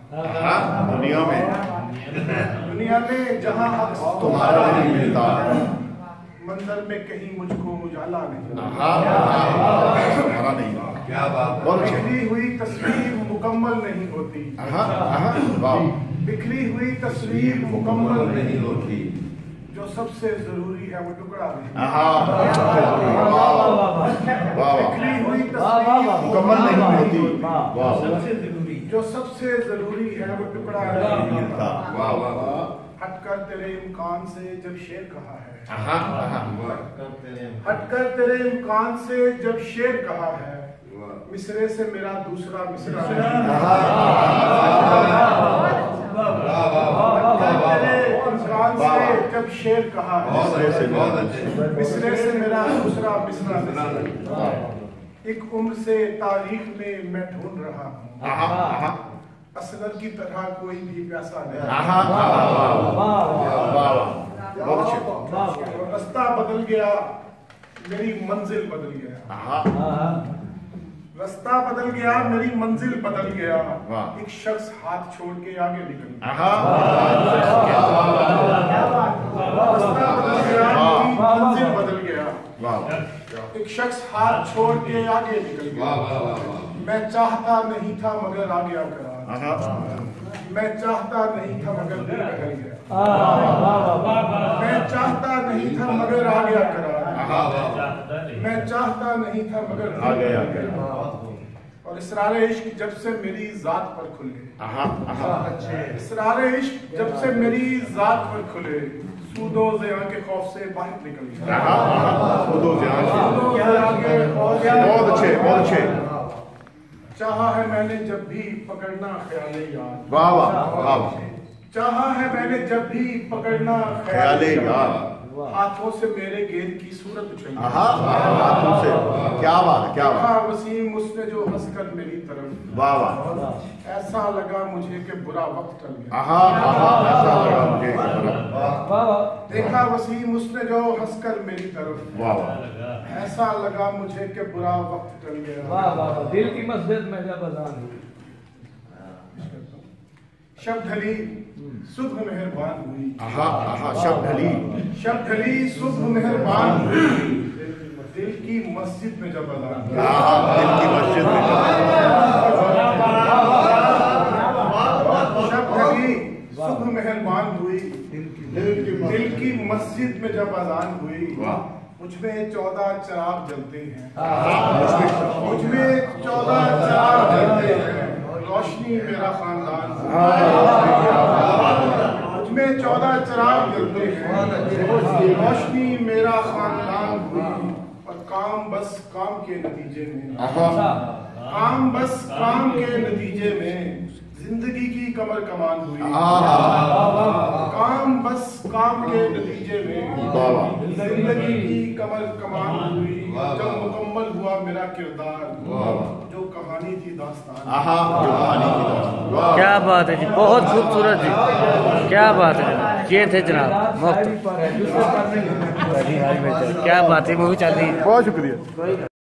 दुनिया में जहाँ अक्स तुम्हारा नहीं मिलता, मंजर में कहीं मुझको उजाला नहीं, तुम्हारा नहीं। क्या बात। बिखरी हुई तस्वीर मुकम्मल नहीं होती, बिखरी हुई तस्वीर मुकम्मल नहीं होती, जो सबसे जरूरी है वो टुकड़ा नहीं। बिखरी हुई तस्वीर मुकम्मल नहीं होती, जो सबसे जरूरी है वो टुकड़ा नहीं होता। हटकर तेरे इम्कान से जब शेर कहा है, हटकर तेरे इम्कान से जब शेर कहा है, मिसरे से मेरा दूसरा मिसरा, जब शेर कहा है, मिसरे से मेरा दूसरा मिसरा, एक उम्र से तारीख में मैं ढूंढ रहा हूँ, असगर की तरह कोई भी प्यासा नहीं। रास्ता बदल गया, मेरी मंजिल बदल गया, रास्ता बदल गया, मेरी मंजिल बदल गया, एक शख्स हाथ छोड़ के आगे निकल गया, रास्ता बदल गया, मेरी मंजिल बदल गया, एक शख्स हाथ छोड़ के आगे निकल गया। मैं चाहता नहीं था मगर आ गया करार, मैं चाहता नहीं था मगर दिल बदल गया, मैं चाहता नहीं था मगर आ गया करार, मैं चाहता नहीं था मगर आ गया। और इसरारे इश्क जब से मेरी जात पर खुले, इसरारे इश्क जब से मेरी जात पर खुले, सूदो ज़िया के खौफ से बाहर निकल गया, बहुत अच्छे, बहुत अच्छे। चाहा है मैंने जब भी पकड़ना ख्याले यार, वाह वाह, चाहा है मैंने जब भी पकड़ना ख्याले यार, हाथों से मेरे गेंद की सूरत उछली, हाथों से। क्या बात, क्या बात। वसीम उसने जो हंसकर मेरी तरफ, वाह वाह, ऐसा लगा मुझे कि बुरा वक्त टल गया, ऐसा लगा मुझे कि बुरा। देखा वसीम उसने जो हंसकर मेरी तरफ, वाह वाह, ऐसा लगा मुझे कि बुरा वक्त टल गया। वाह वाह, दिल की मस्जिद में जब अज़ान हुई, शब ढली सुबह मेहरबान हुई, शब ढली, शब ढली सुबह मेहरबान हुई, दिल की मस्जिद में जब अज़ान हुई, दिल की मस्जिद में शब ढली सुबह मेहरबान हुई, दिल की मस्जिद में जब अज़ान हुई, मुझमें 14 चिराग जलते हैं, मुझमें 14 चिराग जलते हैं, रोशनी मेरा खानदान, मुझमें 14 चिराग जलते हैं, रोशनी मेरा खानदान हुई, और काम बस काम के नतीजे में, काम बस काम के नतीजे में जिंदगी की कमर कमान हुई, काम बस काम के नतीजे में जिंदगी की कमर कमान हुई, जब मुकम्मल हुआ मेरा किरदार, जो कहानी थी दास्तान। क्या बात है जी, बहुत खूबसूरत जी, क्या बात है। ये थे जनाब मुफ्त, क्या बात है, मूवी चल रही है। बहुत शुक्रिया।